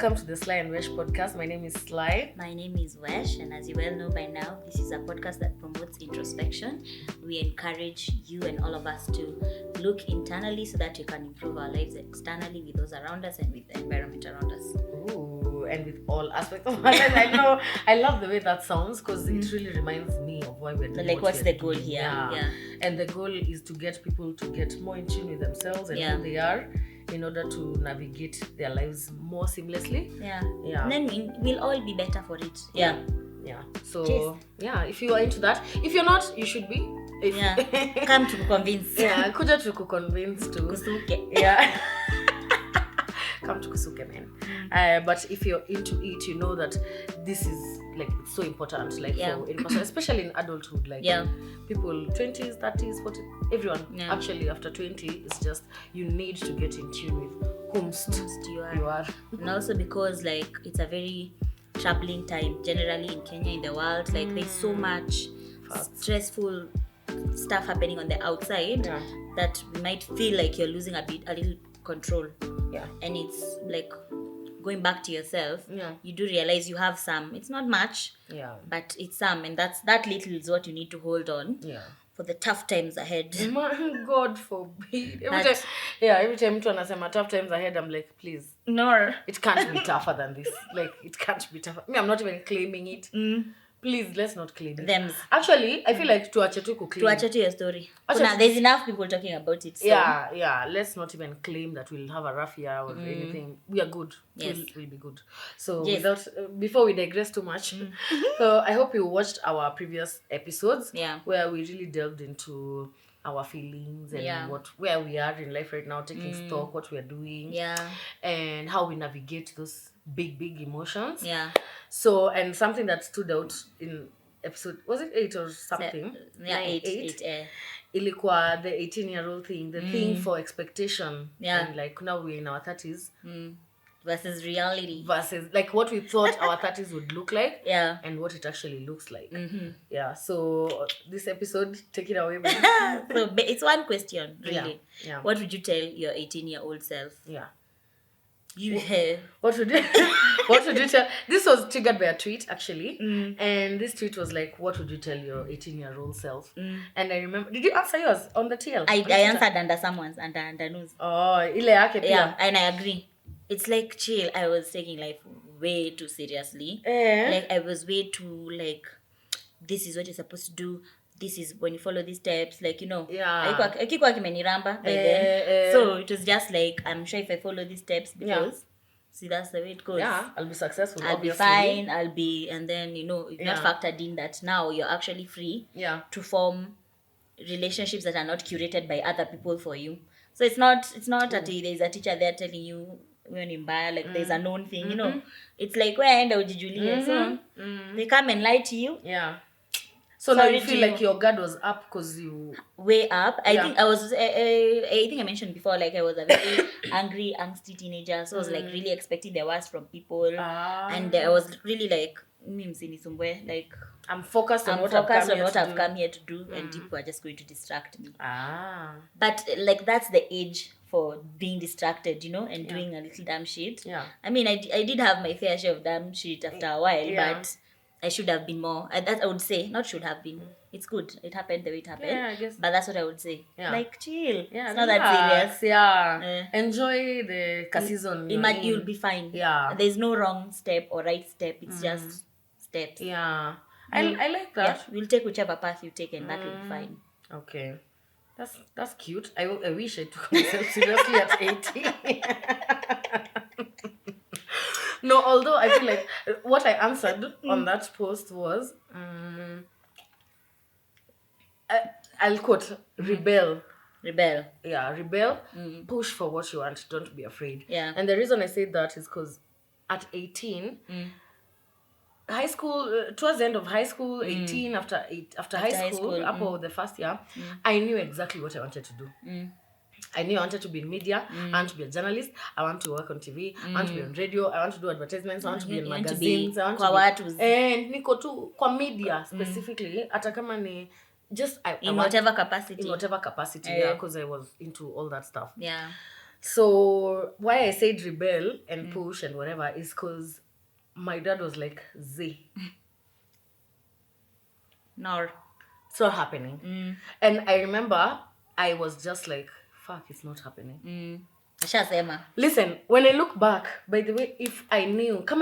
Welcome to the Sly&Wesh podcast. My name is Sly. My name is Wesh, and as you well know by now, this is a podcast that promotes introspection. We encourage you and all of us to look internally so that we can improve our lives externally with those around us and with the environment around us. Ooh, and with all aspects of my life. I know. I love the way that sounds because it really reminds me of why we're doing. Like, what's the goal here? Yeah. And the goal is to get people to get more in tune with themselves and who they are, in order to navigate their lives more seamlessly. Yeah. And then we'll all be better for it. Yeah. So, Cheers. if you are into that. If you're not, you should be. Come to convince. Kuja to convince to. Kusuke. Yeah. Come to Kusuke, man. But if you're into it, you know that this is like so important, like for especially in adulthood, like people 20s, 30s, 40s, everyone. Actually, after 20, it's just you need to get in tune with whomst you are. And also because like it's a very troubling time generally in Kenya, in the world. Like there's so much stressful stuff happening on the outside that we might feel like you're losing a little control. And it's like going back to yourself, you do realize you have some. It's not much, but it's some, and that little is what you need to hold on for the tough times ahead. God forbid. Every time mtu anasema tough times ahead, I'm like, please. No. It can't be tougher than this. Like, it can't be tougher. I'm not even claiming it. Please, let's not claim it. Thems. Actually, I feel like tuache tu kuclaim. Tuache tu your story. There's enough people talking about it. So. Yeah. Let's not even claim that we'll have a rough year or anything. We are good. Yes. We'll be good. So before we digress too much, so I hope you watched our previous episodes where we really delved into our feelings and where we are in life right now, taking stock, what we are doing, and how we navigate those big emotions. So, and something that stood out in episode, was it 8 or something? 8. Ilikuwa the 18-year-old thing, the thing for expectation. And like now we're in our 30s. Versus reality. Versus like what we thought our 30s would look like. And what it actually looks like. So this episode, take it away, baby. So it's one question, really. What would you tell your 18-year-old self? What would you tell? This was triggered by a tweet, actually. And this tweet was like, what would you tell your 18-year-old self? And I remember, did you answer yours on the TL? I answered under someone's, under news. Oh, ile yake pia. Yeah, and I agree. It's like, chill, I was taking life way too seriously. Like, I was way too, like, this is what you're supposed to do. This is when you follow these steps, like, you know. Akikuwa kimeniramba by then. So it was just like, I'm sure if I follow these steps, because see, that's the way it goes. I'll be successful. I'll be fine. And then, you know, you've not factored in that now you're actually free to form relationships that are not curated by other people for you. So it's not that there's a teacher there telling you when you buy, like there's a known thing, you know. It's like where end ujijulie. So they come and lie to you. So now you feel like your guard was up because you way up. I think I mentioned before, like I was a very angry, angsty teenager. So I was like really expecting the worst from people, and I was really like, like I'm focused on what I've come here to do, and people are just going to distract me. But like that's the age for being distracted, you know, and doing a little damn shit. I mean, I did have my fair share of damn shit after a while, but I should have been more. That I would say, not should have been. It's good. It happened the way it happened. I guess. But that's what I would say. Like, chill. It's not that serious. Enjoy the season. You'll be fine. There's no wrong step or right step. It's just steps. I like that. We'll take whichever path you take, and that will be fine. Okay. That's cute. I wish I took myself seriously at 18. No, although I feel like what I answered on that post was, I'll quote, rebel. Rebel. Push for what you want. Don't be afraid. And the reason I say that is because at 18, high school, towards the end of high school, 18, after high school, up the first year, I knew exactly what I wanted to do. I knew I wanted to be in media. I want to be a journalist. I want to work on TV. I want to be on radio. I want to do advertisements. I want to be in magazines. I want to be and niko tu kwa media specifically. Hata kama ni just in whatever capacity. In whatever capacity, because I was into all that stuff. So why I said rebel and push and whatever is because my dad was like, Z. No. It's not happening. And I remember I was just like, fuck, it's not happening. Listen, when I look back, by the way, if I knew, I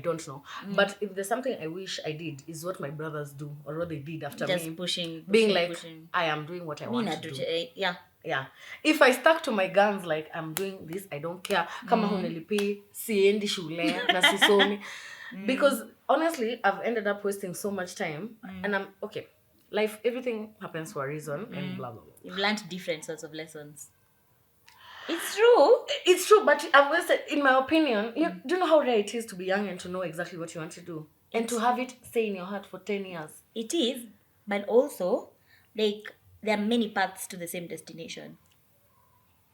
don't know. But if there's something I wish I did, is what my brothers do, or what they did after just me. Pushing, being like, pushing. I am doing what I want to do. Yeah. Yeah. If I stuck to my guns, like, I'm doing this, I don't care. Kama hunilipi, siendi shule, na sisomi. Because, honestly, I've ended up wasting so much time. And I'm, okay, life, everything happens for a reason, and blah, blah, blah. You've learned different sorts of lessons. It's true. It's true, but I've wasted, in my opinion, do you know how rare it is to be young and to know exactly what you want to do? And to have it stay in your heart for 10 years. It is, but also, like, there are many paths to the same destination.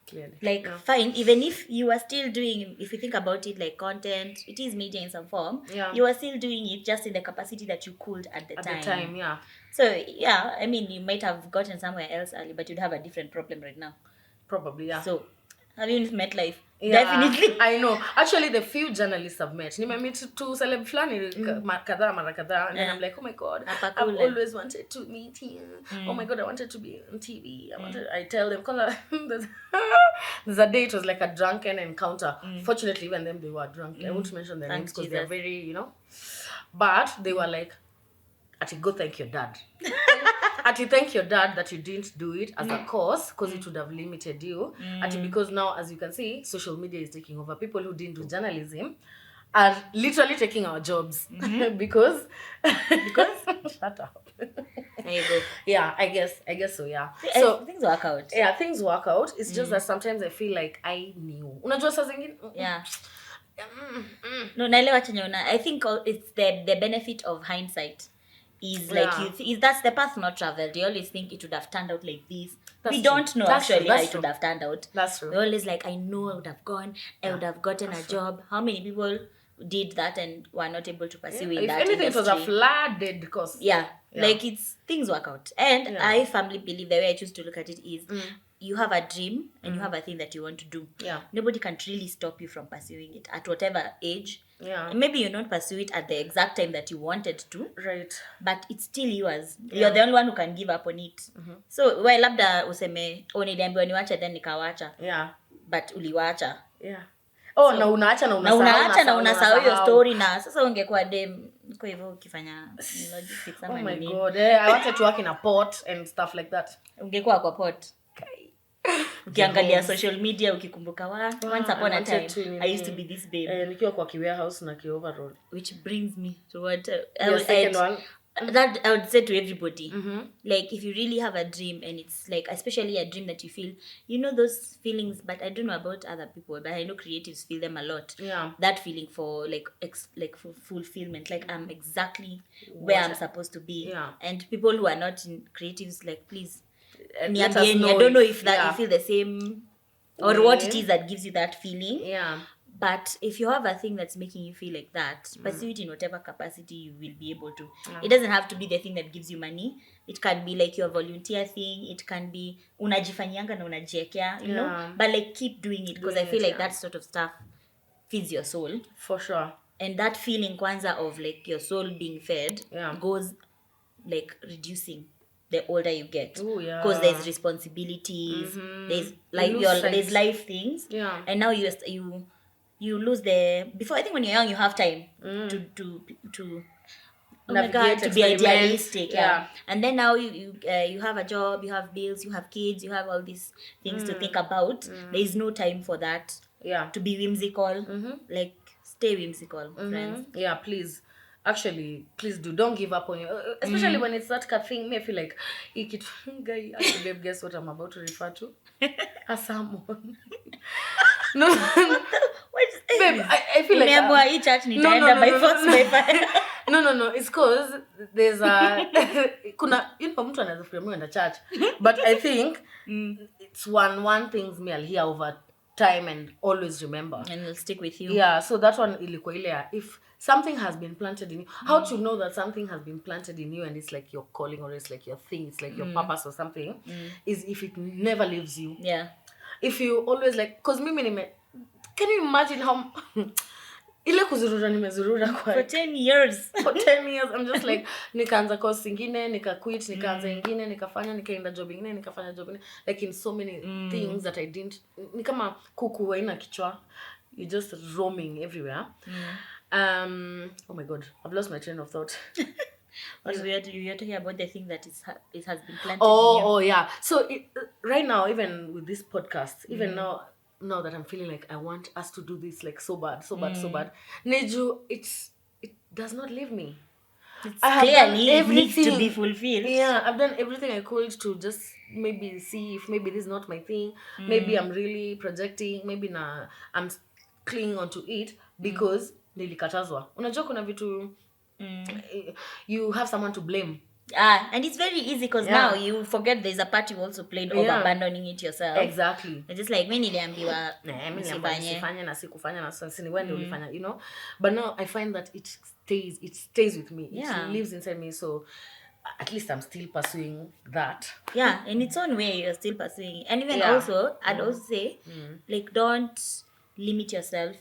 Clearly. Like, fine, even if you are still doing, if you think about it like content, it is media in some form, you are still doing it just in the capacity that you could at the time. Yeah. So, yeah, I mean, you might have gotten somewhere else early, but you'd have a different problem right now. Probably, yeah. So, have you met life? Yeah, definitely. I know. Actually, the few journalists I've met, meet two celeb flani mara kadha, and then I'm like, oh my god, I've always wanted to meet him. Oh my god, I wanted to be on TV. I tell them, because there's a day it was like a drunken encounter. Fortunately, even them, they were drunk. I won't mention their names because they're very, but they were like, Ati, go thank your dad. Ati, thank your dad that you didn't do it as a course, because it would have limited you. Ati, because now, as you can see, social media is taking over. People who didn't do journalism are literally taking our jobs. because shut up. There you go. Yeah, I guess so, yeah. So things work out. Yeah, things work out. It's just that sometimes I feel like I knew. Unajua saa zingine? Yeah. No, naelewa chenye una. I think it's the benefit of hindsight. Is like that's the path not traveled. You always think it would have turned out like this. We don't know actually how it would have turned out. That's true. We're always like, I know I would have gone, I would have gotten a job. How many people did that and were not able to pursue in that industry? If anything, it was a flooded course. Yeah. Like it's things work out. And I firmly believe the way I choose to look at it is you have a dream and you have a thing that you want to do. Yeah. Nobody can really stop you from pursuing it at whatever age. Yeah. Maybe you not pursue it at the exact time that you wanted to. Right. But it's still yours. You're the only one who can give up on it. So, well, labda useme, niliambiwa niwache then nikawacha. Yeah. But uliwacha. Yeah. Oh, so, na unaacha na unasahau hiyo story na sasa ungekuwa dem kwa hivyo ukifanya logistics ama nini. Oh my god. I wanted to work in a port and stuff like that. Ungekuwa kwa port. Ukiangalia social media ukikumbuka once upon a time I used to be this babe. Nikiwa kwa warehouse na overall. Which brings me to what that I would say to everybody. Like if you really have a dream and it's like especially a dream that you feel, those feelings, but I don't know about other people, but I know creatives feel them a lot. Yeah. That feeling for like for fulfillment, like I'm exactly where I'm supposed to be. Yeah. And people who are not in creatives, like please I don't know if that you feel the same or what it is that gives you that feeling. Yeah. But if you have a thing that's making you feel like that, pursue it in whatever capacity you will be able to. It doesn't have to be the thing that gives you money. It can be like your volunteer thing. It can be unajifanyanga na unajiekea, you know. But like keep doing it because I feel like that sort of stuff feeds your soul. For sure. And that feeling kwanza of like your soul being fed goes like reducing the older you get. Because there's responsibilities, there's like there's life things. Yeah. And now you lose before. I think when you're young you have time to be idealistic. Yeah. And then now you have a job, you have bills, you have kids, you have all these things to think about. There is no time for that. Yeah. To be whimsical. Like stay whimsical, friends. Yeah, please. Actually, please do. Don't give up on you. Especially when it's that kind of thing. Me, I feel like, guy, babe, guess what I'm about to refer to? A salmon. No. Babe, I feel like... No. It's because there's a... mtu anaweza fikiria in the church. But I think it's one things me I'll hear over time and always remember. And it'll stick with you. Yeah, so that one ilikuwa ile if something has been planted in you. How to know that something has been planted in you and it's like your calling or it's like your thing, it's like your purpose or something, is if it never leaves you. Yeah. If you always like, because can you imagine how ile kuzurura nimezurura kwa for 10 years. For 10 years I'm just like nikaanza course ingine, nika quit, nikaanza ingine, nikafanya, nikaenda job ingine, nikafanya job ingine, like in so many things that I didn't, ni kama kuku haina kichwa, you're just roaming everywhere. Oh my god, I've lost my train of thought. You're talking about the thing that it has been planted in you. Oh yeah. So right now, even with this podcast, even now that I'm feeling like I want us to do this like so bad. Neju, it does not leave me. It needs to be fulfilled. Yeah, I've done everything I could to just maybe see if maybe this is not my thing. Maybe I'm really projecting. Maybe I'm clinging onto it because nilikatazwa. Unajua kuna vitu you have someone to blame. And it's very easy because now you forget there's a part you also played of abandoning it yourself. Exactly. It's just like mimi niliambiwa nisifanye na sikufanya na sasa ni wewe ndio ulifanya, you know. But now I find that it stays with me. It lives inside me, so at least I'm still pursuing that. Yeah, in its own way you're still pursuing it. And even also I'd also say like don't limit yourself.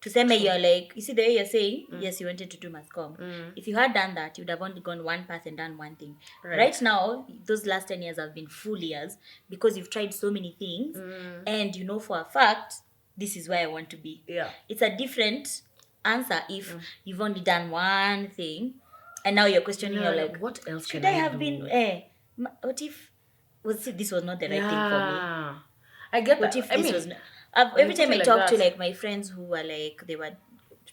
To say you're like, you see the way you're saying, yes, you wanted to do mass comm. If you had done that, you'd have only gone one path and done one thing. Right now, those last 10 years have been full years because you've tried so many things and you know for a fact, this is where I want to be. Yeah. It's a different answer if you've only done one thing and now you're questioning, you're like, what else should can I have do? been, what if, this was not the right thing for me? I get what that. If this was not... every time I talk to like my friends who were like they were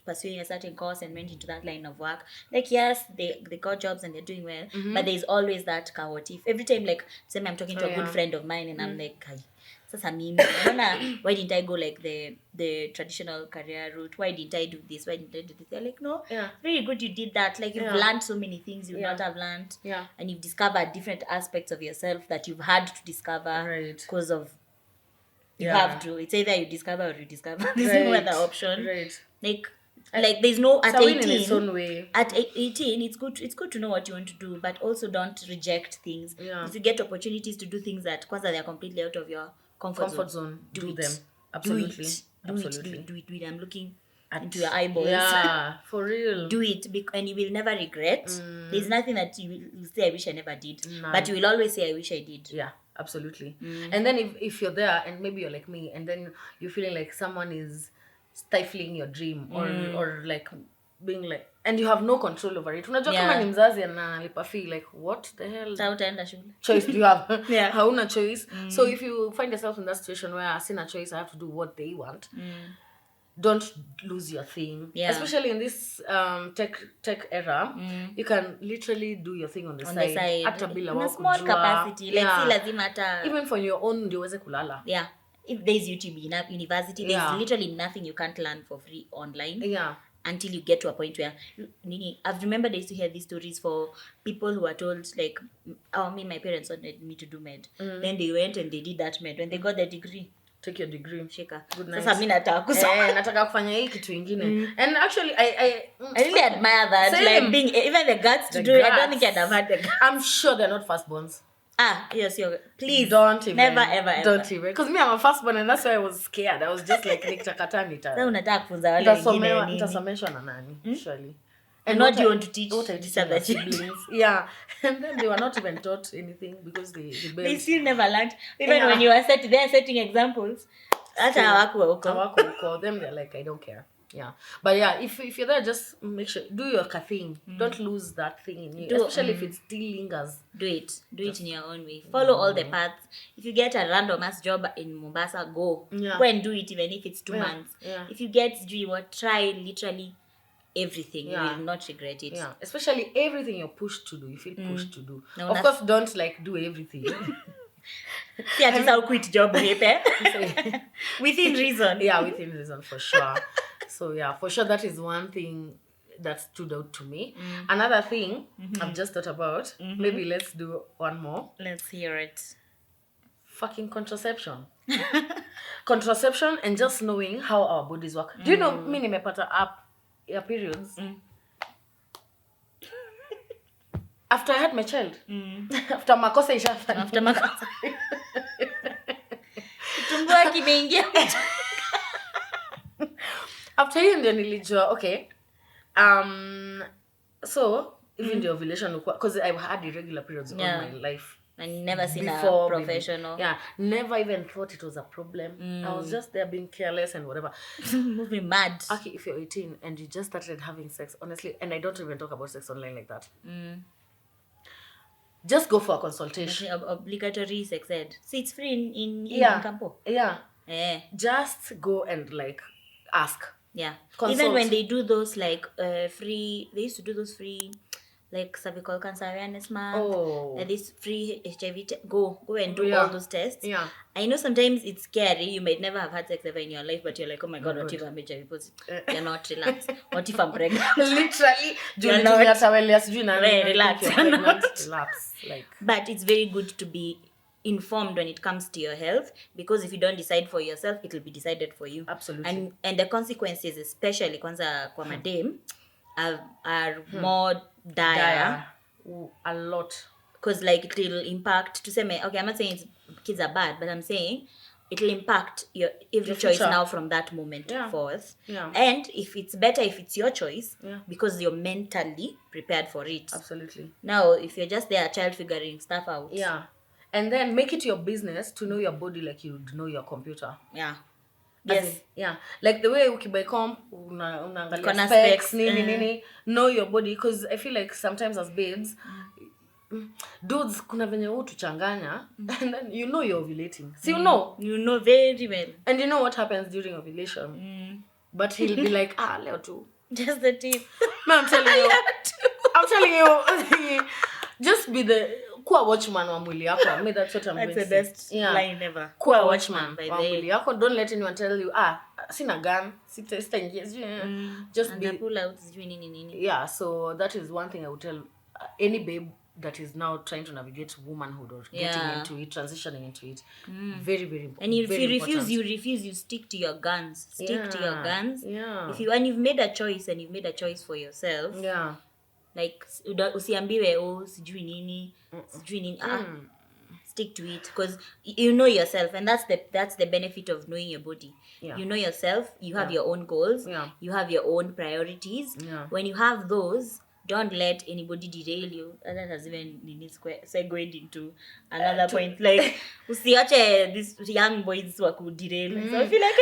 pursuing a certain course and went into that line of work, like yes, they got jobs and they're doing well, but there's always that what if. Every time like say I'm talking to a good friend of mine and I'm like, sasa mimi why didn't I go like the traditional career route? Why didn't I do this? Why didn't I do this? They're like, no, very good you did that. Like you've learned so many things you would not have learned, and you've discovered different aspects of yourself that you've had to discover because of you have to. It's either you discover or you discover. There's no other option. Like there's no at 18. In its own way. At 18, it's good to know what you want to do, but also don't reject things. Yeah. If you get opportunities to do things that kwanza they're completely out of your comfort zone, do them. Absolutely. Do it. I'm looking into your eyeballs. Yeah, for real. Do it, and you will never regret. There's nothing that you will say, I wish I never did. But you will always say, I wish I did. Yeah. Absolutely. And then if you're there and maybe you're like me and then you're feeling like someone is stifling your dream or like being like, and you have no control over it. Unajua kama ni mzazi analipa fee, like what the hell choice do you have? Hauna choice. So if you find yourself in that situation where I see a choice, I have to do what they want, don't lose your thing. Especially in this tech era, you can literally do your thing on the side. In a small capacity. Like si lazima hata even for your own ndio uweze kulala. If there's YouTube in a university, there's literally nothing you can't learn for free online. Until you get to a point where I've remembered I used to hear these stories for people who are told like, my parents wanted me to do med. Then they went and they did that med. When they got their degree, take your degree. Shika. Good night. Sasa mimi nataka kufanya hii kitu ingine. And actually I really admire that. Same. Like being even the guts to do it. I don't think I'd have had the guts. I'm sure they're not firstborns. Yes, please don't even. Never ever. Don't even. Because me, I'm a firstborn and that's why I was scared. I was just like nitakata Sasa unataka kufunza wale wengine nini? Nitasomeshwa na nani? Surely. And what do you want to teach? What I teach other siblings? Yeah. And then they were not even taught anything because they still never learned. Even when you are setting examples. Hata hawako huko. Them they're like, I don't care. Yeah. But yeah, if you're there, just make sure do your thing. Don't lose that thing in you. Especially if it still lingers. Do it in your own way. Follow all the paths. If you get a random ass job in Mombasa, go and do it even if it's 2 months. If you get try literally everything. You will not regret it. Yeah. Especially everything you're pushed to do. You feel pushed to do. No, of course, don't like do everything. See, at least I'll quit job within reason. Yeah, within reason for sure. So yeah, for sure that is one thing that stood out to me. Another thing I've just thought about. Maybe let's do one more. Let's hear it. Fucking contraception. Contraception and just knowing how our bodies work. Do you know me nimepata app your periods. After I had my child. After makosa ishafanya. After makosa. Tumbua kimeingia. After hiyo ndio nilijua, okay. So even the ovulation, because I've had irregular periods all my life. And never seen a professional. Never even thought it was a problem. I was just there being careless and whatever. Moving mad. Okay, if you're 18 and you just started having sex, honestly, and I don't even talk about sex online like that. Just go for a consultation. Obligatory sex ed. See, it's free in Campo. Just go and like ask. Consult. Even when they do those like free, they used to do those free like cervical cancer awareness month, this free HIV go and do all those tests. I know sometimes it's scary. You might never have had sex ever in your life, but you're like, oh my god, what if I'm HIV positive? You're not, relax. What if I'm pregnant? Literally, you're not relax. Relax. Like, but it's very good to be informed when it comes to your health, because if you don't decide for yourself, it will be decided for you. Absolutely. And the consequences, especially kwanza kwa madem, are more dire. A lot. Because like it will impact, to say, okay, I'm not saying kids are bad, but I'm saying it will impact your every choice now from that moment forth. And if it's better if it's your choice, because you're mentally prepared for it. Absolutely. Now, if you're just there, a child figuring stuff out. And then make it your business to know your body like you know your computer. Yes. Like the way ukibuy comp, unaangalia specs, nini, know your body. Because I feel like sometimes as babes, dudes, kuna venye tuchanganya, and then you know you're ovulating. So you know very well. And you know what happens during ovulation. But he'll be like, leo tu. Just the tip. No, I'm telling you, just be the Kuwa watchman wa mwili yako. I mean, that's what I'm going to say. That's the best line ever. Kuwa watchman wa mwili yako. Don't let anyone tell you, sina gun, just be pull out. So that is one thing I would tell any babe that is now trying to navigate womanhood or getting into it, transitioning into it. Very, very important. And if you refuse, you stick to your guns. Stick to your guns. If you've made a choice and you've made a choice for yourself. Like usiambiwe sijui nini. Stick to it, because you know yourself, and that's the benefit of knowing your body. You know yourself, you have your own goals, you have your own priorities. When you have those, don't let anybody derail you. And that has even segued into another point. Like, usiache these young boys waku derail. So I feel like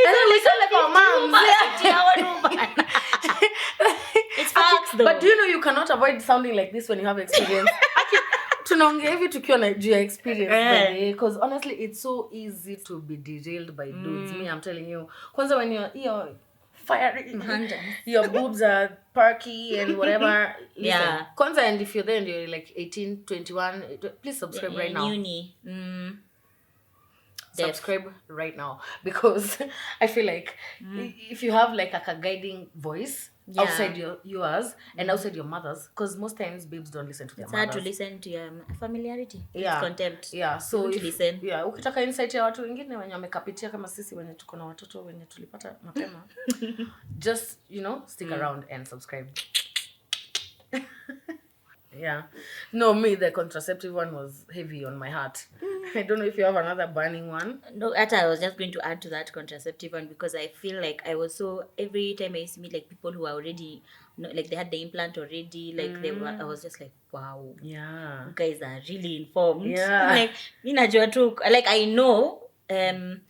it's facts though. But do you know you cannot avoid sounding like this when you have experience? Tunaongea hivi tukiwa na juu ya experience, because honestly it's so easy to be derailed by dudes. Me, I'm telling you, kwanza when you're fiery, your boobs are perky and whatever. Listen, kwanza, and if you're there and you're like 18, 21, please subscribe right now. Subscribe right now, because I feel like if you have like a guiding voice outside yours and outside your mother's, because most times babes don't listen to their mothers. It's hard to listen to your familiarity. It's contempt. So listen. Ukitaka insight ya watu wengine wenye wamekapitia kama sisi wenye tuko na watoto wenye tulipata mapema, just stick around and subscribe. No, me, the contraceptive one was heavy on my heart. I don't know if you have another burning one. No, I was just going to add to that contraceptive one, because I feel like I was every time I used to meet like people who are already, like they had the implant already, like I was just like, wow. You guys are really informed. Like, like I know, in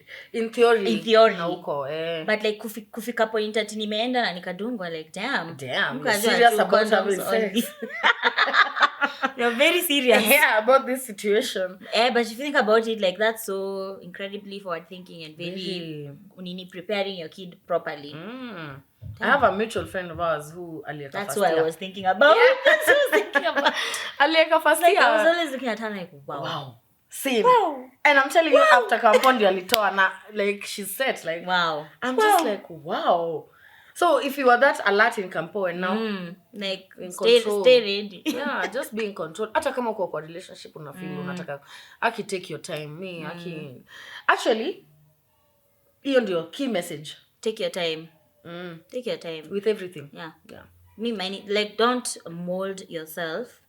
theory nauko, but like kufika point ati nimeenda na nikadungwa, like damn you're serious about having sex. You're very serious about this situation. But if you think about it, like that's so incredibly forward thinking and very preparing your kid properly. I have a mutual friend of ours who alieka that's what I was thinking about. That's what I was thinking about. Alieka first year. Like I was always looking at her like, wow. Same. Wow. And I'm telling you, after compound alitoa na like she's set, like wow. I'm just like, wow. So if you were that alert in campo and now like stay ready. Just be in control. Hata kama uko kwa relationship una feel unataka take your time. Actually hiyo ndio key message. Take your time. Take your time. With everything. Yeah. Like, don't mold yourself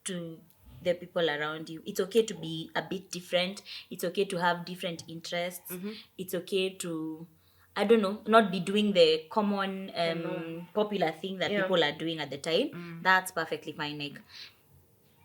to the people around you. It's okay to be a bit different. It's okay to have different interests. It's okay to, I don't know, not be doing the common popular thing that people are doing at the time. That's perfectly fine. Like,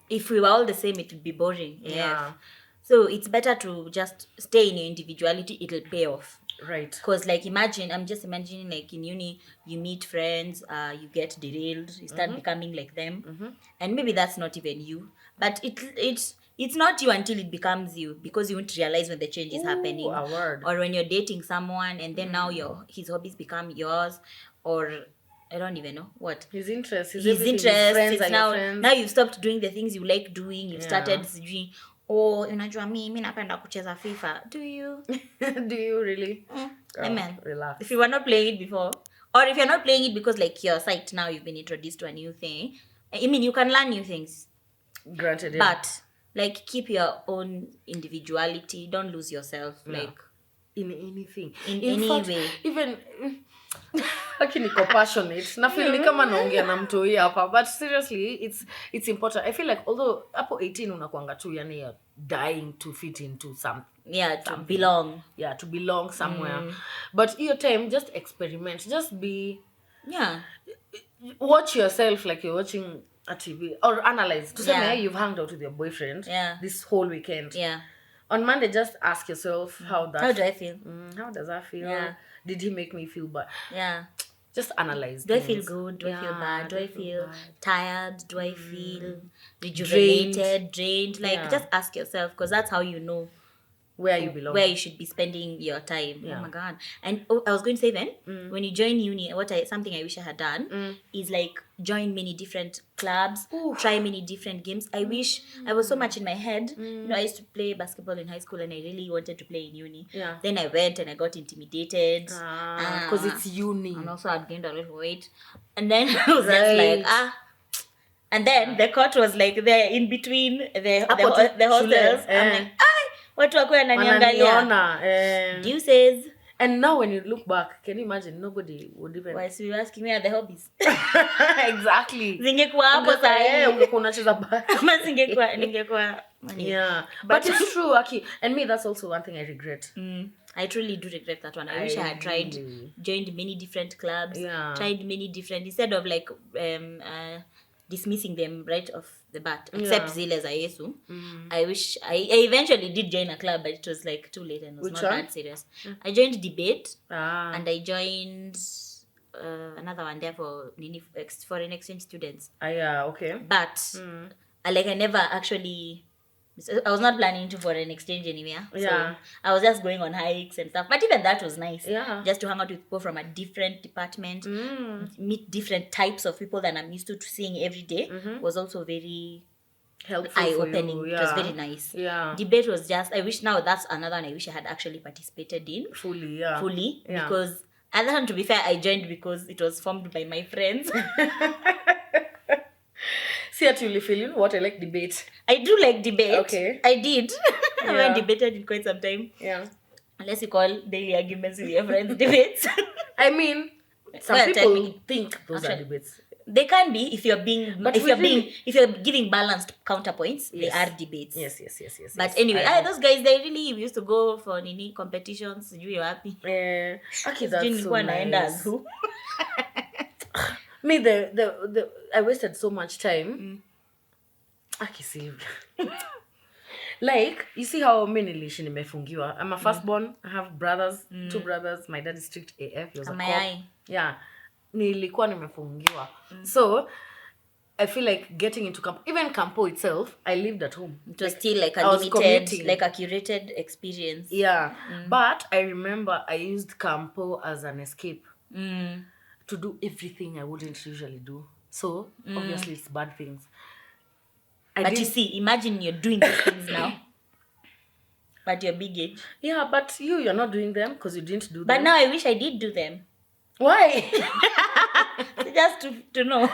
if we were all the same, it would be boring. Yeah. So it's better to just stay in your individuality. It'll pay off. Right. Because, like, I'm just imagining, like, in uni, you meet friends, you get derailed, you start becoming like them. And maybe that's not even you. But it's not you until it becomes you, because you won't realize when the change is happening. A word. Or when you're dating someone and then now his hobbies become yours, or I don't even know what. His interest. His friends now you've stopped doing the things you like doing. You've started doing, unajua mimi napenda kucheza FIFA. Do you? Do you really? Amen. Relax. If you were not playing it before, or if you're not playing it because, like, your sight now you've been introduced to a new thing. I mean, you can learn new things. Granted, but like, keep your own individuality. Don't lose yourself. Like, in anything. In any fact, way. Even lakini niko passionate. Na feel ni kama naongea na mtu hii hapa, but seriously, it's important. I feel like although hapo 18 unakuanga tu yani you're dying to fit into something. Yeah, to belong. Yeah, to belong somewhere. But your time, just experiment. Just be... Yeah. Watch yourself like you're watching a TV. Or analyze. To say you've hung out with your boyfriend this whole weekend. Yeah. On Monday, just ask yourself how do I feel? How does that feel? Yeah. Did he make me feel bad? Yeah. Just analyze. Do I feel good? Do I feel bad? Do I feel tired? Do I feel rejuvenated, drained? Like, just ask yourself, because that's how you know where you belong, where you should be spending your time. Oh my God. And I was going to say then, when you join uni, something I wish I had done is like join many different clubs, try many different games. I wish I was so much in my head. You know, I used to play basketball in high school and I really wanted to play in uni. Then I went and I got intimidated because it's uni, and also I'd gained a lot of weight, and then I was just like and then the court was like there in between the hostels. I'm like, watu wako wananiangalia. Deuces. And now when you look back, can you imagine nobody would even... Why, so you're asking me are the hobbies? Exactly. Zingekuwa hapo sahi. Ungekuwa unacheza bike. Kama ningekuwa. Yeah. But it's true, Aki. And me, that's also one thing I regret. I truly do regret that one. I wish I had joined many different clubs, tried many different, instead of like dismissing them right off the bat, except zile za Yesu. I wish I eventually did join a club, but it was like too late and it was not that serious. I joined debate and I joined another one there for foreign exchange students. Okay. But like I never actually... I was not planning to foreign exchange anywhere. So I was just going on hikes and stuff. But even that was nice. Just to hang out with people from a different department, meet different types of people that I'm used to seeing every day, was also very helpful, eye-opening. It was very nice. Debate was just... I wish now that's another one I wish I had actually participated in. Fully. Because, and then to be fair, I joined because it was formed by my friends. See, I truly feel, you know what, I like debate. I do like debate. Okay. I did. I haven't debated in quite some time. Yeah. Unless you call daily arguments with your friends debates. I mean, some people think those are debates. They can be if you're giving balanced counterpoints. They are debates. Yes. But anyway, those guys, they really used to go for nini competitions. You happy? Okay, that's so nice. Me, I wasted so much time. Like, you see how many niliishi nimefungiwa. I'm a firstborn. I have brothers, 2 brothers. My dad is strict AF. He was a cop. Yeah. Nilikuwa nimefungiwa. So, I feel like getting into camp, even campo itself, I lived at home. It was still like a limited, like a curated experience. Yeah. But I remember I used campo as an escape. To do everything I wouldn't usually do. So, obviously, it's bad things. But you see, imagine you're doing these things now. At your big age. Yeah, but you're not doing them because you didn't do them. But now I wish I did do them. Why? Just to know.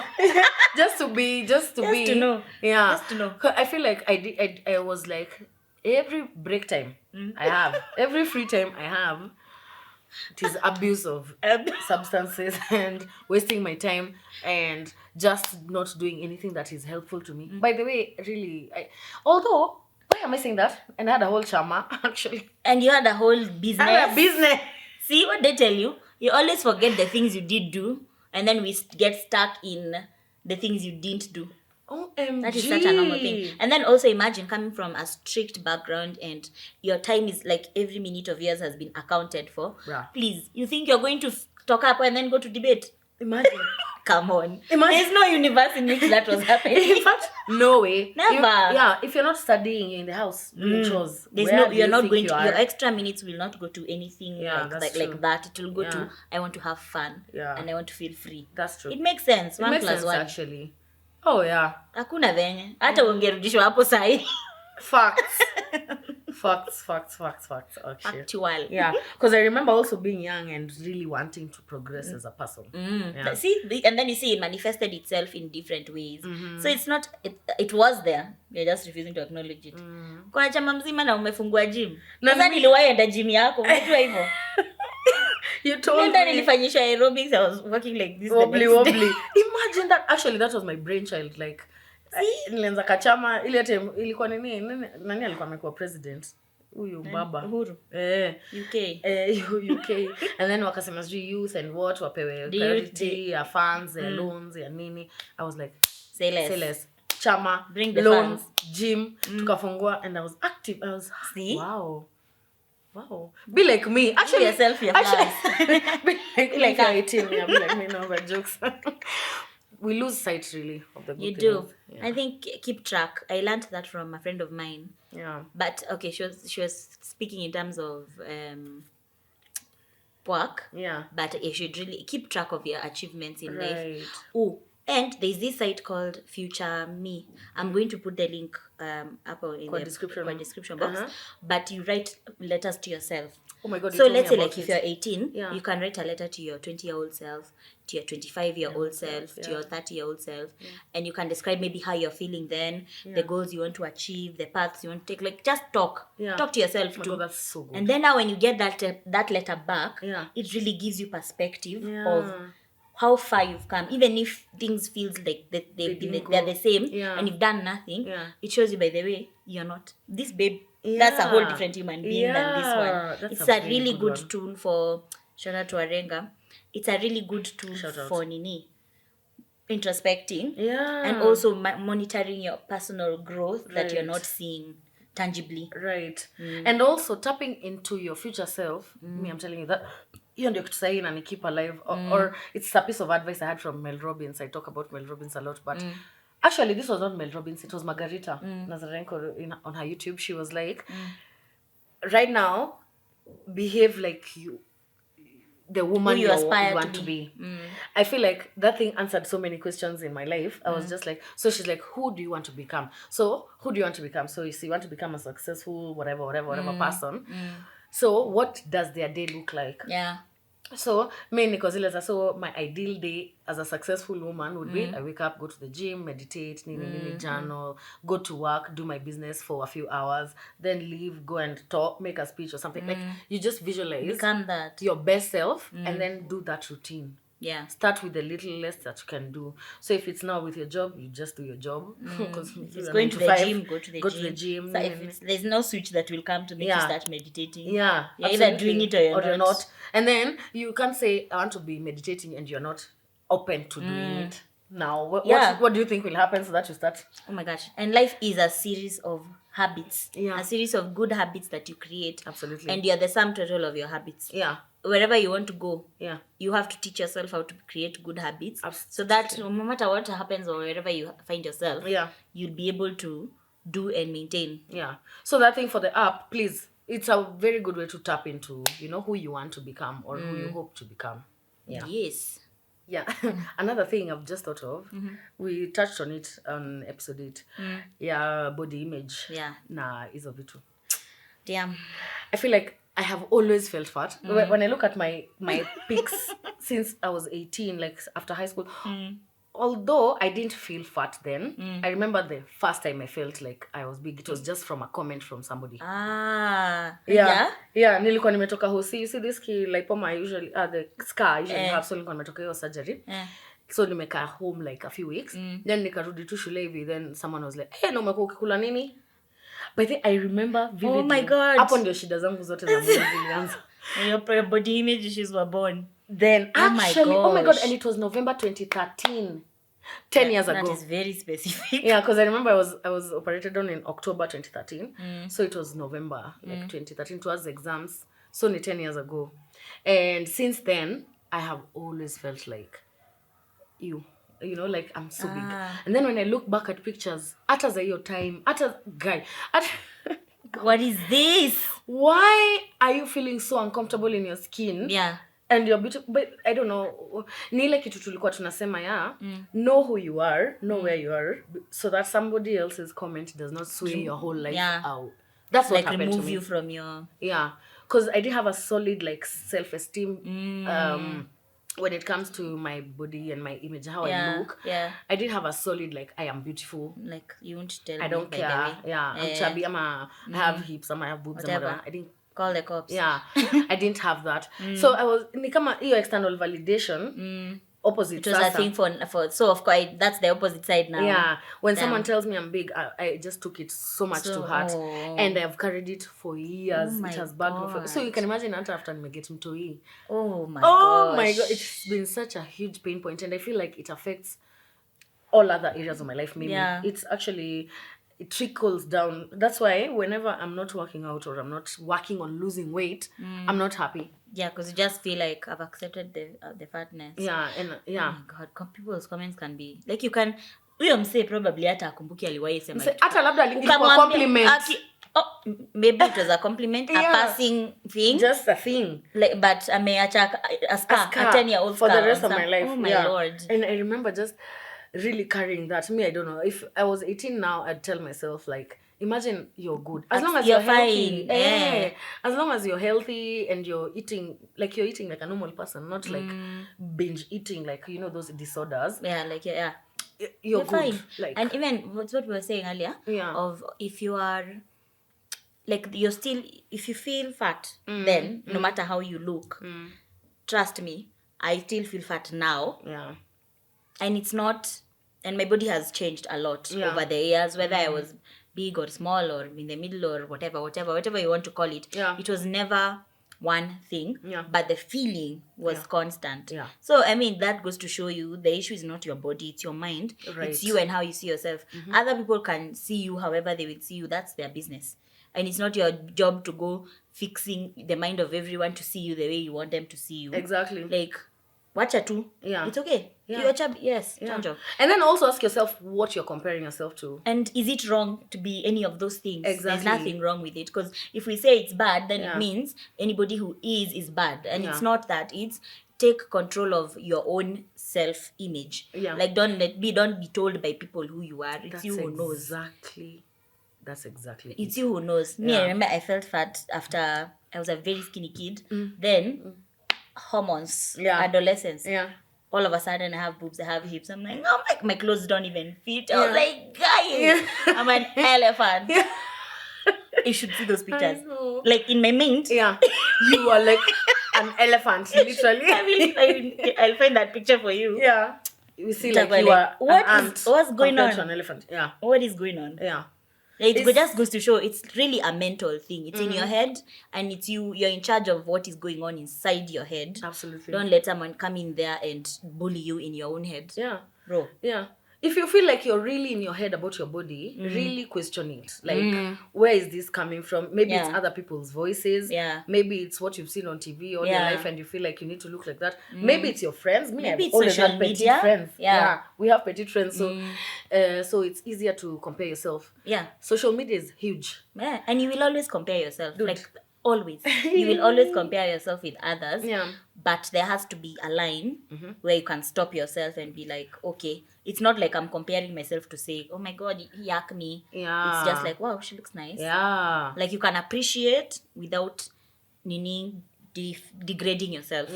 just to know. Yeah. Just to know. I feel like I was like, every break time I have, every free time I have, It is abuse of substances and wasting my time and just not doing anything that is helpful to me. By the way, really, although, why am I saying that? And I had a whole chama, actually. And you had a whole business. I had a business. See what they tell you? You always forget the things you did do, and then we get stuck in the things you didn't do. OMG. That is such a normal thing. And then also imagine coming from a strict background and your time is like every minute of yours has been accounted for. Bruh. Please, you think you're going to talk up and then go to debate? Imagine. Come on. Imagine. There's no universe in which that was happening. In fact, no way. Never. If you're not studying, you're in the house doing chores. You're not going to, your extra minutes will not go to anything like that. It will go to, I want to have fun and I want to feel free. That's true. It makes sense. It makes sense, actually. Oh, yeah. Hakuna venye. Hata ungerudishwa hapo sahi. Facts. Actually. Actual. Yeah. Because I remember also being young and really wanting to progress as a person. Yeah. See, and then you see it manifested itself in different ways. So it's not, it was there. You're just refusing to acknowledge it. Kwa chama mzima na umefungua gym. Sasa niliwahi enda gym yako. Unajua hivyo. You told me. Nilifanyishwa aerobics. I was working like this. Wobbly. Imagine that. Actually, that was my brainchild. Like, nilianza kachama ile time ilikuwa nani alikuwa amekuwa president huyu baba Uhuru UK UK and then wakasema youth and what wapewe priority ya funds ya loans ya nini. I was like say less chama bring the loans funds. Gym tukafungua and I was active. I was wow be like me actually yourself your be like 18 yeah, be like me no but jokes. We lose sight really of the good you things. do Yeah. I think keep track. I learned that from a friend of mine. Yeah. But okay, she was speaking in terms of work. Yeah. But you should really keep track of your achievements in Right. life. Oh, and there's this site called Future Me. I'm going to put the link up in the description box. But you write letters to yourself. Oh my God. So let's say like if you're 18, yeah. you can write a letter to your 20-year-old self, to your 25-year-old self, to your 30-year-old self, and you can describe maybe how you're feeling then, the goals you want to achieve, the paths you want to take. Like just talk to yourself too. God, that's so good. And then now when you get that letter back, it really gives you perspective of how far you've come. Even if things feels like they're the same and you've done nothing, it shows you, by the way, you're not this babe. That's a whole different human being than this one. It's a really good tool for shout out to Arenga. It's a really good tool for Nini introspecting and also monitoring your personal growth that you're not seeing tangibly. Right. And also tapping into your future self. Me, I'm telling you that hiyo ndio kitu sahihi na keep alive or it's a piece of advice I had from Mel Robbins. I talk about Mel Robbins a lot, but actually this was not Mel Robbins, it was Margarita Nazarenko on her YouTube. She was like, right now behave like the woman you want to be. I feel like that thing answered so many questions in my life. I was just like, so she's like, who do you want to become? So who do you want to become? So you see, you want to become a successful whatever person. So what does their day look like? Yeah. So me niko zile za, so my ideal day as a successful woman would be I wake up, go to the gym, meditate, journal, go to work, do my business for a few hours, then leave, go and talk, make a speech or something. Like you just visualize become that your best self and then do that routine. Yeah. Start with the little less that you can do. So if it's now with your job, you just do your job. It's going to the gym, go to the gym. So if there's no switch that will come to make you start meditating. Yeah. You're either doing it or you're not. And then you can't say, I want to be meditating and you're not open to doing it. Now, what do you think will happen so that you start? Oh my gosh. And life is a series of habits. Yeah. A series of good habits that you create. Absolutely. And you're the sum total of your habits. Yeah. Wherever you want to go, you have to teach yourself how to create good habits. Absolutely. So that no matter what happens or wherever you find yourself, you'll be able to do and maintain. Yeah. So that thing for the app, please, it's a very good way to tap into, who you want to become or who you hope to become. Yeah. Yes. Yeah. Another thing I've just thought of, we touched on it on episode 8. Yeah, body image. Yeah. Na hizo vitu. Damn. I feel like I have always felt fat. When I look at my pics since I was 18, like after high school, although I didn't feel fat then, I remember the first time I felt like I was big. It was just from a comment from somebody. Yeah. Nilikuwa nimetoka hosi. You see this lipoma usually, the scar usually have, so nilikuwa nimetoka hiyo surgery. So nimekaa home like a few weeks. Then nikarudi tu shule hivi. Then someone was like, hey, na umekuwa ukikula nini? But then I remember vividly. Oh my God. Hapo ndio shida zangu zote za mwili zilianza. Your body image issues were born. Then actually, oh my God, and it was November 2013. 10 years ago. That is very specific. Yeah, because I remember I was operated on in October 2013. So it was November, like 2013, towards exams. So only 10 years ago. And since then, I have always felt like you know, like I'm so big. And then when I look back at pictures, at your time, what is this? Why are you feeling so uncomfortable in your skin? Yeah. And you're beautiful, but I don't know. Ni ile kitu tulikuwa tunasema know who you are, know where you are, so that somebody else's comment does not sway your whole life out. That's what happened to me. Like remove you from your... Yeah, because I did have a solid like self-esteem. When it comes to my body and my image, how I look, I did have a solid like I am beautiful. Like you won't tell I don't care. Yeah, I'm chubby. I have hips. I have boobs. Whatever. I didn't call the cops. Yeah, I didn't have that. So I was ni kama hiyo external validation. Opposite. It was a thing for so of course that's the opposite side now. Yeah, when someone tells me I'm big, I just took it so much to heart, and I've carried it for years. It has bugged me for, so you can imagine after I get mtoi. Oh my god, it's been such a huge pain point, and I feel like it affects all other areas of my life. Maybe it's actually, it trickles down. That's why whenever I'm not working out or I'm not working on losing weight, I'm not happy. Yeah, because you just feel like I've accepted the fatness. Yeah, and yeah. Oh my God, people's comments can be like, you can, huyo msee probably hata akumbuki aliwahi sema hata labda alikuwa compliment. Maybe it was a compliment, a passing thing. Just a thing. Like, but ameacha a scar, a 10-year-old for the rest of my life. Oh my Lord. And I remember just really carrying that. Me, I don't know. If I was 18 now, I'd tell myself like, imagine you're good. As long as you're healthy. Fine. As long as you're healthy and you're eating like a normal person, not like binge eating, like, you know, those disorders. Yeah, like, you're good. Fine. Like, and even what we were saying earlier, of if you are, like, you're still, if you feel fat, then no matter how you look, trust me, I still feel fat now. Yeah. And it's not, and my body has changed a lot over the years, whether I was big or small or in the middle or whatever you want to call it. It was never one thing, but the feeling was constant. So I mean, that goes to show you the issue is not your body, it's your mind. It's you and how you see yourself. Other people can see you however they will see you. That's their business, and it's not your job to go fixing the mind of everyone to see you the way you want them to see you. Exactly. Like, watcha tu. It's okay. You're chubby. Yes. And then also ask yourself what you're comparing yourself to. And is it wrong to be any of those things? Exactly. There's nothing wrong with it. Because if we say it's bad, then it means anybody who is bad. And it's not that. It's take control of your own self-image. Like, don't be told by people who you are. It's you who knows. That's exactly It's you who knows. Me, I remember I felt fat after I was a very skinny kid. Then hormones, adolescence. All of a sudden I have boobs, I have hips. I'm like, oh my clothes don't even fit. I was like, guys, I'm an elephant. You should see those pictures. Like in my mind. You are like an elephant, literally. I'll find that picture for you. You see like you are an ant. What's going on? To an elephant. What is going on? It just goes to show it's really a mental thing. It's in your head, and it's you're in charge of what is going on inside your head. Absolutely. Don't let someone come in there and bully you in your own head. Bro. If you feel like you're really in your head about your body, really question it. Like, where is this coming from? Maybe it's other people's voices. Maybe it's what you've seen on TV all your life and you feel like you need to look like that. Maybe it's your friends. Maybe it's social media. Friends. We have petite friends. So so it's easier to compare yourself. Social media is huge. And you will always compare yourself. Dude. Like, always. You will always compare yourself with others. But there has to be a line where you can stop yourself and be like, okay, it's not like I'm comparing myself to say, oh my God, yak me. It's just like, wow, she looks nice. Like, you can appreciate without degrading yourself.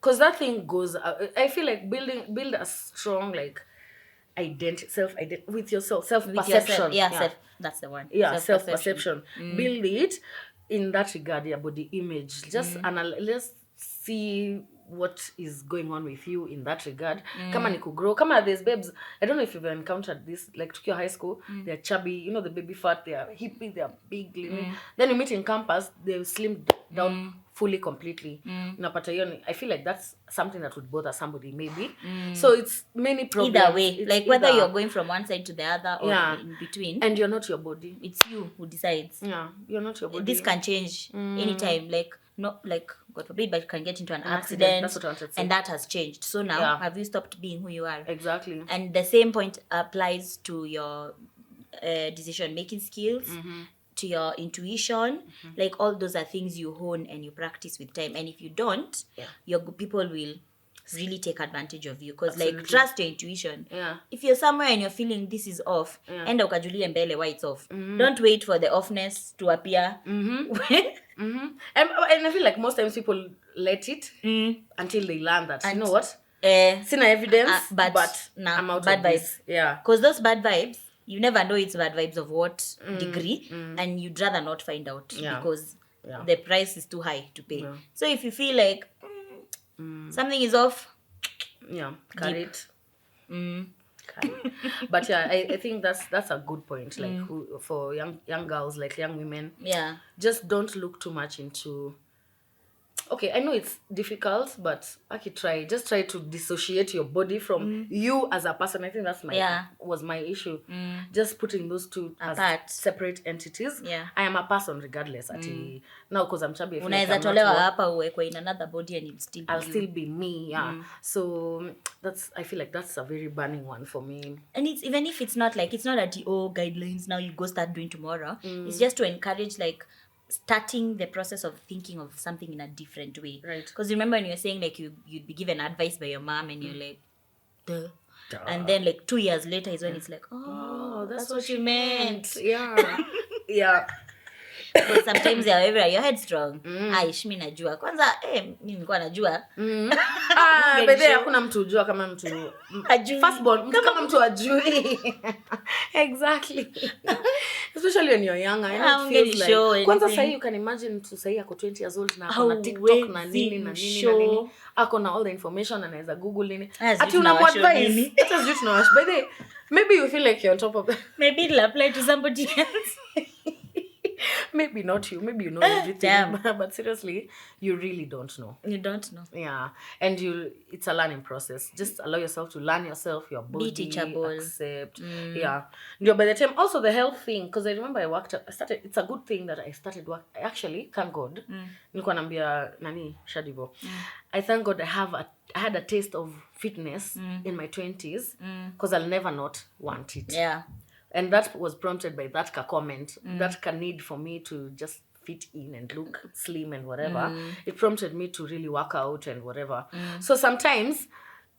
because that thing goes, I feel like build a strong like self-identity with yourself, self-perception. That's the one. Yeah, self-perception. Build it in that regard, your body image. Just let's see what is going on with you in that regard. Kama ni kugrow. Kama there's babes, I don't know if you've encountered this, like Tukio High School, they're chubby, you know, the baby fat, they're hippie, they're big. Then you meet in campus, they've slimmed down fully, completely. I feel like that's something that would bother somebody, maybe. So it's many problems. Either way, it's like whether you're going from one side to the other or in between. And you're not your body. It's you who decides. Yeah, you're not your body. This can change anytime. Like, not like, God forbid, but you can get into an accident. That's what I wanted to say. And that has changed. So now, have you stopped being who you are? Exactly. And the same point applies to your decision-making skills, to your intuition. Like, all those are things you hone and you practice with time. And if you don't, your people will really take advantage of you. Because, like, trust your intuition. If you're somewhere and you're feeling this is off, enda ukajulie mbele why it's off. Don't wait for the offness to appear. And I feel like most times people let it until they learn that, you know what? Seen evidence, but I'm out bad of vibes. this. Yeah. Because those bad vibes, you never know it's bad vibes of what degree, and you'd rather not find out because the price is too high to pay. So if you feel like something is off, carry it. But I think that's a good point. Like for young girls, like young women, just don't look too much into. Okay, I know it's difficult, but try to dissociate your body from you as a person. I think that's was my issue. Just putting those two as separate entities. I am a person regardless. Now, because I'm chubby, unaweza tolewa hapa uwekwe in another body and I'll still be me. So I feel like that's a very burning one for me. And it's even if it's not like, it's not at the guidelines now you go start doing tomorrow. It's just to encourage like starting the process of thinking of something in a different way. Right. Because remember when you were saying like you'd be given advice by your mom and you're like, duh. And then like 2 years later is when it's like, that's what you meant. Yeah. But sometimes you're headstrong. Shmi najua. Kwanza, mimi nilikuwa najua. But hakuna mtu ujua kama mtu firstborn, kama mtu ajui. Exactly. Especially when you're younger, it feels like. Kwanza sasa you can imagine mtu sasa ako 20 years old na ako na TikTok na nini. Ako na all the information, anaweza Google nini. Ati unamwadvise. It is just no. By the way, maybe you feel like you're on top of it. Maybe it'll apply to somebody else. Maybe not you. Maybe you know everything. But seriously, you really don't know. You don't know. Yeah. And it's a learning process. Just allow yourself to learn yourself, your body, be teachable. Accept. Yeah. By the time, also the health thing, because I remember it's a good thing that I started work. I actually, thank God, nilikuwa naambia nani Shadibo. I thank God I had a taste of fitness in my 20s because I'll never not want it. Yeah. And that was prompted by that comment, that need for me to just fit in and look slim and whatever. It prompted me to really work out and whatever. So sometimes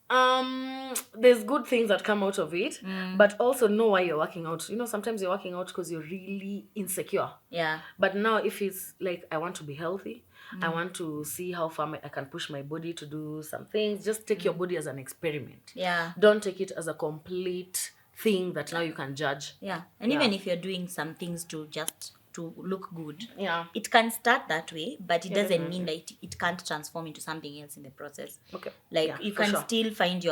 there's good things that come out of it, but also know why you're working out. You know, sometimes you're working out because you're really insecure. Yeah. But now if it's like, I want to be healthy, I want to see how far I can push my body to do some things. Just take your body as an experiment. Yeah. Don't take it as a complete thing that now you can judge. Yeah. And even if you're doing some things to look good, it can start that way, but it doesn't mean that it can't transform into something else in the process. Okay. Like you can still find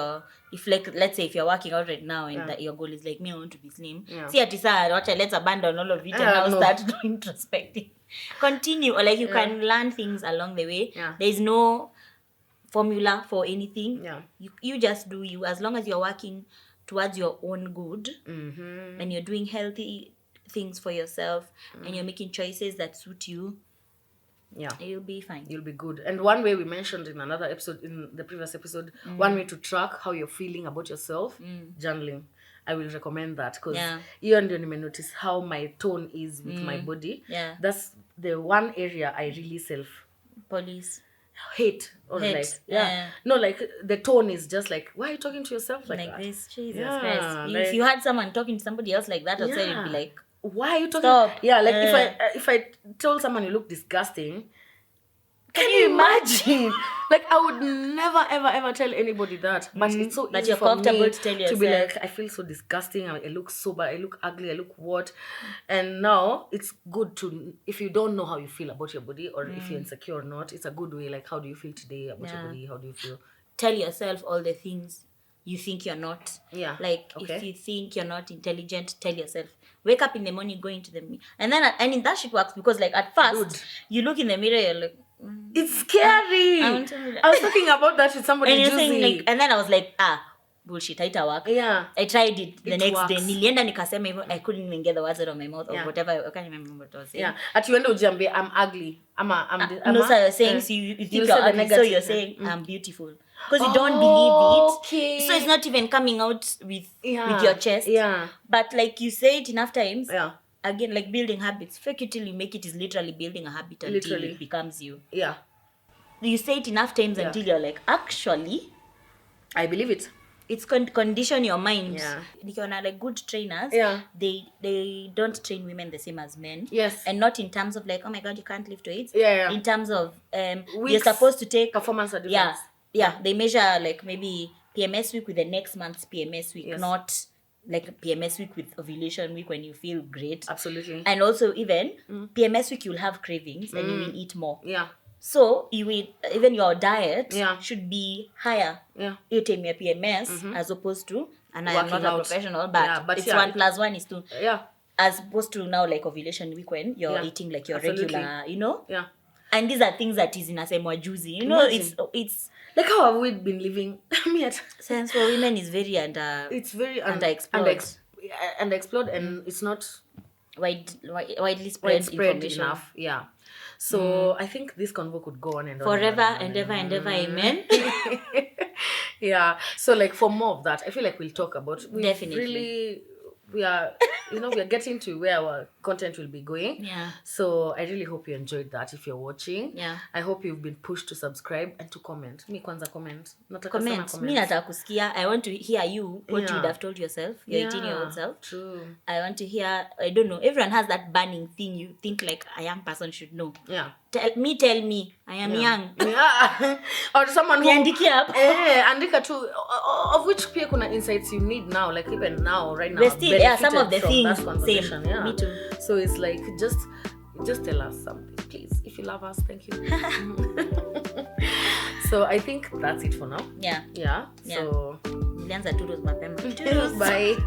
if like, let's say if you're working out right now and that your goal is like, me, I want to be slim. See at let's abandon all of it and now start doing introspecting. Continue, or like you can learn things along the way. There is no formula for anything. You just do you, as long as you're working towards your own good, and you're doing healthy things for yourself, and you're making choices that suit you, you'll be fine. You'll be good. And one way we mentioned in another episode, in the previous episode, one way to track how you're feeling about yourself, journaling. I will recommend that because you ndio nimenotice how my tone is with my body. That's the one area I really hate or hate. No, like the tone is just like, why are you talking to yourself like that? This Jesus Christ. If you had someone talking to somebody else like that outside, you'd be like, why are you talking? Stop. Like if I told someone you look disgusting, Can you imagine? Like, I would never, ever tell anybody that. But it's so easy for me to tell yourself. To be like, I feel so disgusting. I look so bad. I look ugly. I look what? And now it's good to, if you don't know how you feel about your body or if you're insecure or not, it's a good way. Like, how do you feel today about your body? How do you feel? Tell yourself all the things you think you're not. Yeah. Like, if you think you're not intelligent, tell yourself. Wake up in the morning, go into the mirror. And then that shit works because, like, at first, you look in the mirror, you're like, it's scary. I was talking about that with somebody. And you're saying, like, and then I was like, bullshit, haita work. Yeah. I tried it the next works. day. Nilienda nikasema hivyo, I couldn't even get the words out of my mouth or whatever. I can't remember what I was saying. Yeah. At you end ujambe, I'm ugly. No, so you're saying, so you think you're ugly, so you're saying, I'm beautiful. Because you don't believe it. Okay. So it's not even coming out with your chest. Yeah. But like you say it enough times. Yeah. Again, like building habits. Fake it till you make it is literally building a habit until it becomes you. Yeah. You say it enough times until you're like, actually, I believe it. It's condition your mind. Yeah. Because like good trainers, they don't train women the same as men. Yes. And not in terms of like, oh my God, you can't lift weights. Yeah. In terms of you're supposed to take performance or difference. Yeah. They measure like maybe PMS week with the next month's PMS week, not like PMS week with ovulation week when you feel great. Absolutely. And also even PMS week you'll have cravings and you will eat more. Yeah. So you will, even your diet should be higher. Yeah. You take your PMS as opposed to, and I am not a professional, but it's 1 + 1 is 2. Yeah. As opposed to now like ovulation week when you're eating like your regular, you know? Yeah. And these are things that is inasemwa juicy. You know, it's like how have we been living? Sense for women is very it's very underexplored. Underexplored and it's not widely spread information enough. Yeah. So I think this convo could go on and on. Forever and ever, amen. Yeah. So like for more of that, I feel like we'll talk about definitely. We are we are getting to where our content will be going. Yeah. So I really hope you enjoyed that if you're watching. Yeah. I hope you've been pushed to subscribe and to comment. Me kwanza comment. Me nataka kusikia. I want to hear you what you would have told yourself, your 18-year-old self. True. I want to hear, I don't know, everyone has that burning thing you think like a young person should know. Yeah. Tell me, I am young. Yeah. Or someone who andika too, of which pia kuna insights you need now, like even now, right now. We're still, some of the things, same. Yeah. Me too. So it's like, just tell us something, please. If you love us, thank you. So I think that's it for now. Yeah. Yeah. So nilianza toodles mapema. Bye.